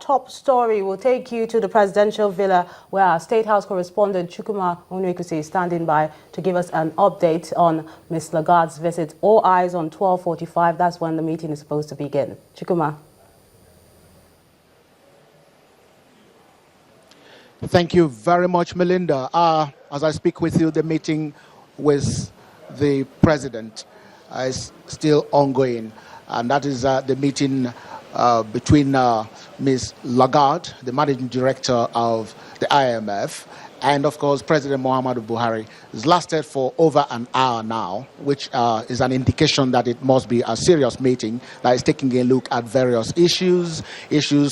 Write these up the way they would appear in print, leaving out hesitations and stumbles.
Top story will take you to the presidential villa where our State House correspondent Chukwuma Onwekusi is standing by to give us an update on Ms. Lagarde's visit. All eyes on 12:45. That's when the meeting is supposed to begin. Chukwuma. Thank you very much, Melinda. As I speak with you, the meeting with the president is still ongoing, and that is the meeting between Ms. Lagarde, the managing director of the IMF, and of course President Muhammadu Buhari. It's lasted for over an hour now, which is an indication that it must be a serious meeting that is taking a look at various issues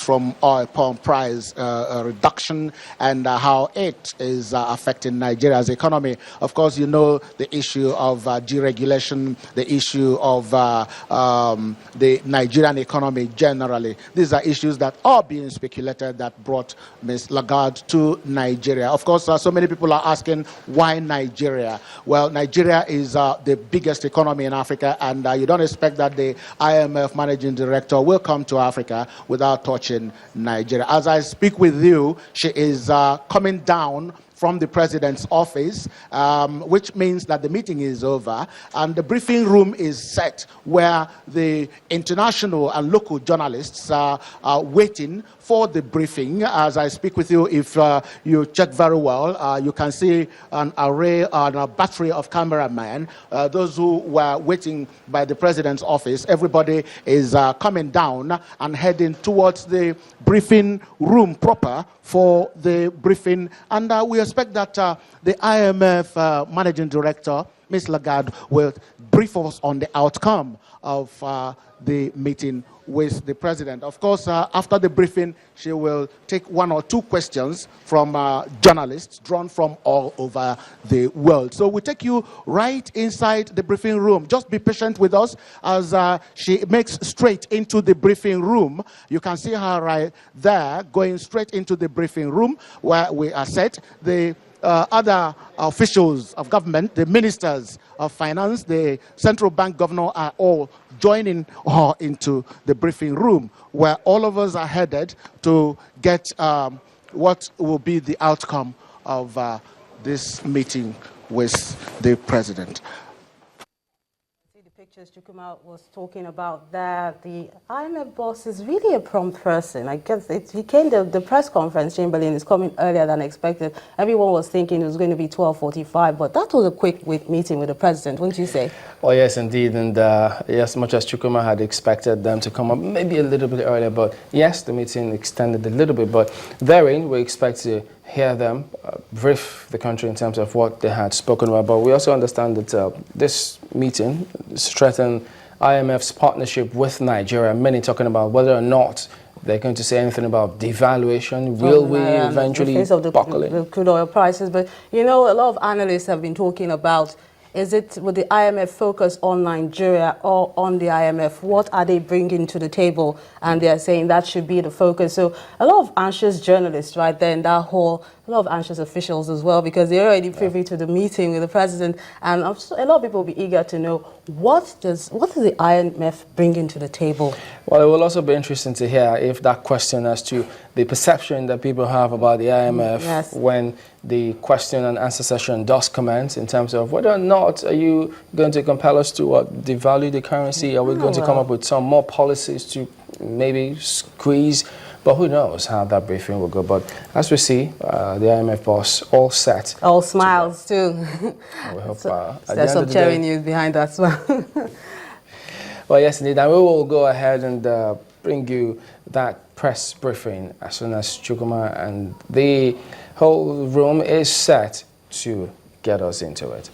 from oil pump price reduction and how it is affecting Nigeria's economy. Of course, you know the issue of deregulation, the issue of the Nigerian economy generally. These are issues that are being speculated that brought Ms. Lagarde to Nigeria. Of course, so many people are asking why Nigeria. Well, Nigeria is the biggest economy in Africa, and you don't expect that the IMF managing director will come to Africa without touching Nigeria. As I speak with you, she is coming down from the president's office, which means that the meeting is over and the briefing room is set where the international and local journalists are waiting for the briefing. As I speak with you, if you check very well, you can see an array and a battery of cameramen, those who were waiting by the president's office. Everybody is coming down and heading towards the briefing room proper for the briefing, and we expect that the IMF managing director, Ms. Lagarde, will brief us on the outcome of the meeting with the president. Of course, after the briefing, she will take one or two questions from journalists drawn from all over the world. So we take you right inside the briefing room. Just be patient with us as she makes straight into the briefing room. You can see her right there going straight into the briefing room where we are set. The other officials of government, the ministers of finance, the central bank governor are all joining her into the briefing room where all of us are headed to get what will be the outcome of this meeting with the president. Pictures Chukwuma was talking about that the IMF boss is really a prompt person. I guess he came to the press conference, Chamberlain is coming earlier than expected. Everyone was thinking it was going to be 12:45, but that was a quick meeting with the president, wouldn't you say? Oh yes, indeed, and as much as Chukwuma had expected them to come up maybe a little bit earlier, but yes, the meeting extended a little bit, but therein we expect to hear them brief the country in terms of what they had spoken about. But we also understand that this meeting strengthened IMF's partnership with Nigeria, many talking about whether or not they're going to say anything about devaluation. Will we eventually buckle in? The crude oil prices. But, you know, a lot of analysts have been talking about, is it with the IMF focus on Nigeria or on the IMF? What are they bringing to the table? And they're saying that should be the focus. So a lot of anxious journalists right there in that hall, a lot of anxious officials as well, because they're already privy to the meeting with the president. And a lot of people will be eager to know, what does the IMF bring into the table? Well, it will also be interesting to hear if that question as to the perception that people have about the IMF when the question and answer session does commence, in terms of whether or not are you going to compel us to devalue the currency? Are we going to come up with some more policies to maybe squeeze? But who knows how that briefing will go. But as we see, the IMF boss all set. All smiles too. We hope, there's some cherry news behind that as well. Well, yes, indeed. And we will go ahead and bring you that press briefing as soon as Chukwuma and the whole room is set to get us into it.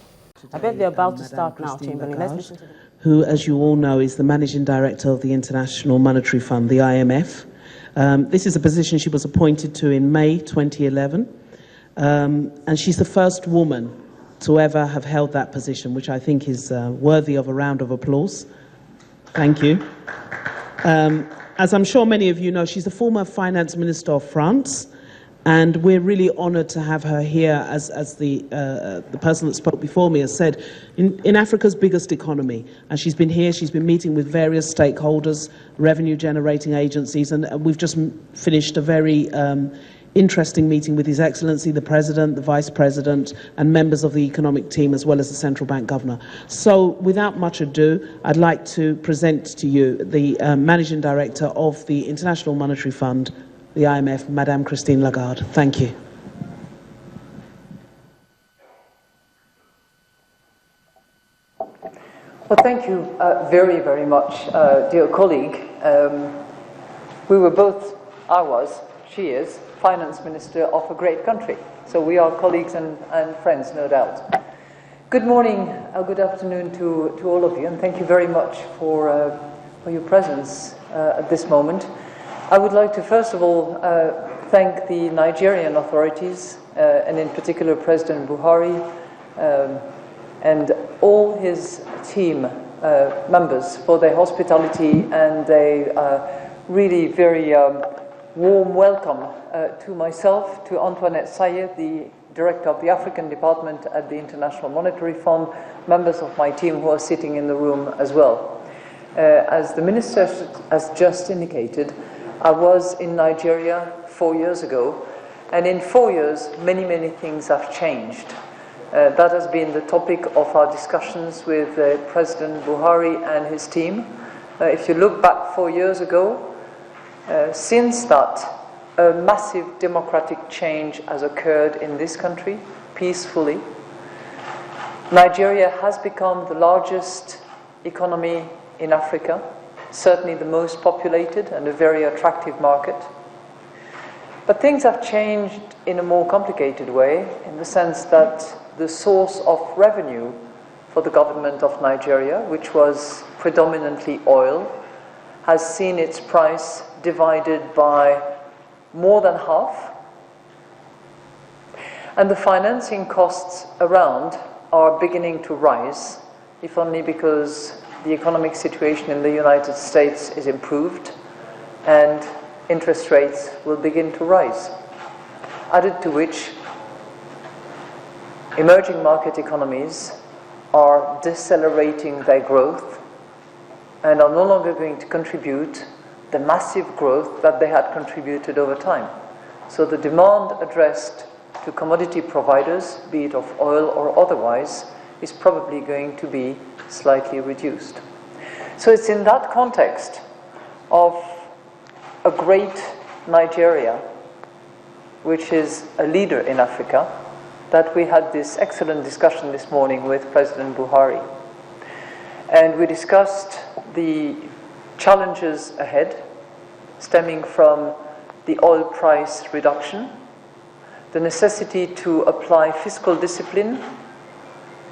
I bet they're about to start now, Chamberlain. Let's listen to them. Who, as you all know, is the managing director of the International Monetary Fund, the IMF. This is a position she was appointed to in May 2011, and she's the first woman to ever have held that position, which I think is worthy of a round of applause. Thank you. As I'm sure many of you know, she's the former finance minister of France, And we're really honoured to have her here, as the person that spoke before me has said, in Africa's biggest economy. And she's been here, she's been meeting with various stakeholders, revenue generating agencies, and we've just finished a very interesting meeting with His Excellency the President, the Vice President, and members of the economic team, as well as the Central Bank Governor. So without much ado, I'd like to present to you the Managing Director of the International Monetary Fund, the IMF, Madame Christine Lagarde. Thank you. Well, thank you very, very much, dear colleague. We were both, she is, Finance Minister of a great country. So we are colleagues and friends, no doubt. Good morning, good afternoon to all of you, and thank you very much for your presence at this moment. I would like to first of all thank the Nigerian authorities, and in particular President Buhari and all his team members for their hospitality and their really very warm welcome to myself, to Antoinette Sayed, the Director of the African Department at the International Monetary Fund, members of my team who are sitting in the room as well. As the Minister has just indicated, I was in Nigeria 4 years ago, and in 4 years, many, many things have changed. That has been the topic of our discussions with President Buhari and his team. If you look back 4 years ago, since that, a massive democratic change has occurred in this country, peacefully. Nigeria has become the largest economy in Africa, certainly the most populated and a very attractive market. But things have changed in a more complicated way, in the sense that the source of revenue for the government of Nigeria, which was predominantly oil, has seen its price divided by more than half. And the financing costs around are beginning to rise, if only because the economic situation in the United States is improved and interest rates will begin to rise. Added to which, emerging market economies are decelerating their growth and are no longer going to contribute the massive growth that they had contributed over time. So the demand addressed to commodity providers, be it of oil or otherwise, is probably going to be slightly reduced. So it's in that context of a great Nigeria, which is a leader in Africa, that we had this excellent discussion this morning with President Buhari. And we discussed the challenges ahead, stemming from the oil price reduction, the necessity to apply fiscal discipline,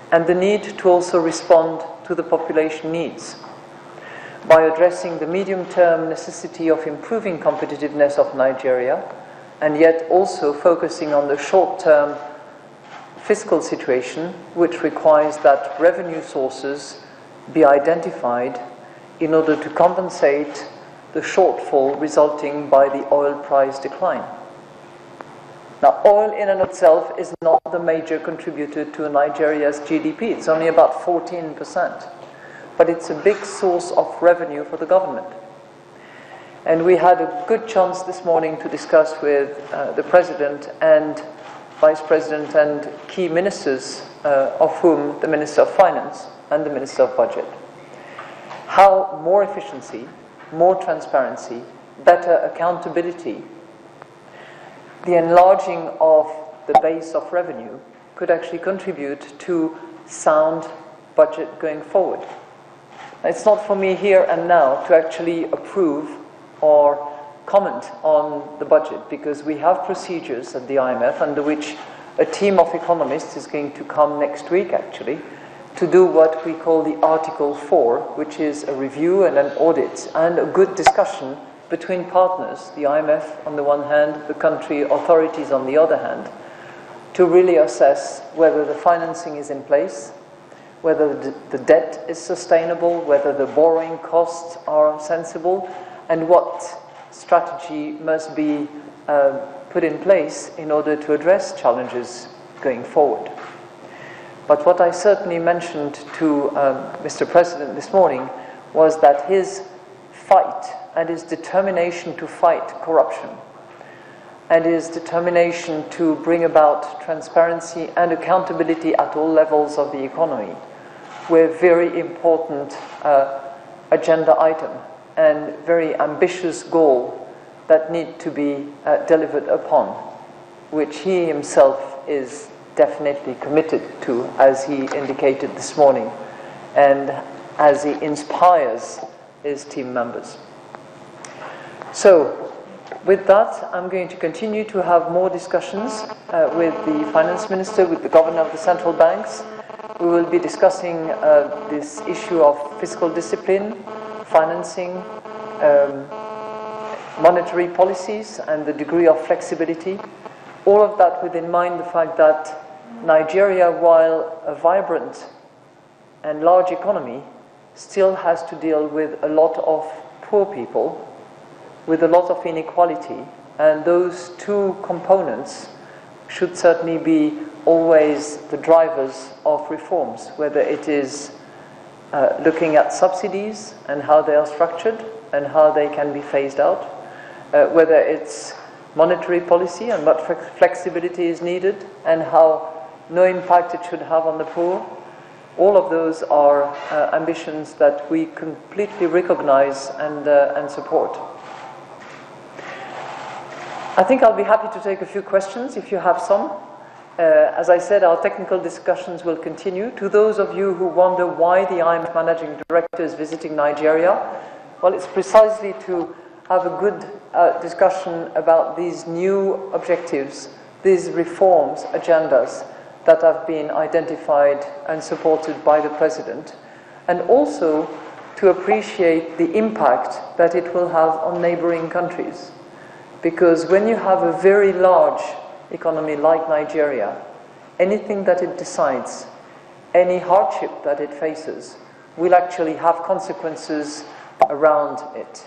and the need to also respond to the population needs by addressing the medium-term necessity of improving competitiveness of Nigeria, and yet also focusing on the short-term fiscal situation, which requires that revenue sources be identified in order to compensate the shortfall resulting by the oil price decline. Now, oil in and itself is not the major contributor to Nigeria's GDP. It's only about 14%. But it's a big source of revenue for the government. And we had a good chance this morning to discuss with the President and Vice President and key ministers, of whom the Minister of Finance and the Minister of Budget, how more efficiency, more transparency, better accountability, the enlarging of the base of revenue could actually contribute to sound budget going forward. It's not for me here and now to actually approve or comment on the budget, because we have procedures at the IMF under which a team of economists is going to come next week actually to do what we call the Article 4, which is a review and an audit and a good discussion between partners, the IMF on the one hand, the country authorities on the other hand, to really assess whether the financing is in place, whether the debt is sustainable, whether the borrowing costs are sensible, and what strategy must be put put in place in order to address challenges going forward. But what I certainly mentioned to Mr. President this morning was that his fight and his determination to fight corruption and his determination to bring about transparency and accountability at all levels of the economy were very important agenda item and very ambitious goal that need to be delivered upon, which he himself is definitely committed to, as he indicated this morning, and as he inspires his team members. So, with that, I'm going to continue to have more discussions with the Finance Minister, with the Governor of the Central Banks. We will be discussing this issue of fiscal discipline, financing, monetary policies, and the degree of flexibility. All of that with in mind the fact that Nigeria, while a vibrant and large economy, still has to deal with a lot of poor people, with a lot of inequality, and those two components should certainly be always the drivers of reforms, whether it is looking at subsidies and how they are structured and how they can be phased out, whether it's monetary policy and what flexibility is needed and how no impact it should have on the poor. All of those are ambitions that we completely recognize and support. I think I'll be happy to take a few questions if you have some. As I said, our technical discussions will continue. To those of you who wonder why the IMF Managing Director is visiting Nigeria, well, it's precisely to have a good discussion about these new objectives, these reforms, agendas that have been identified and supported by the President, and also to appreciate the impact that it will have on neighboring countries. Because when you have a very large economy like Nigeria, anything that it decides, any hardship that it faces, will actually have consequences around it.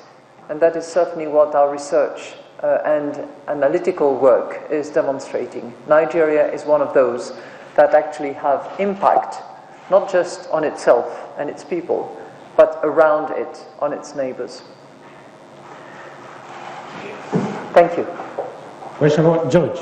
And that is certainly what our research and analytical work is demonstrating. Nigeria is one of those that actually have impact, not just on itself and its people, but around it, on its neighbors. Thank you. Question about George.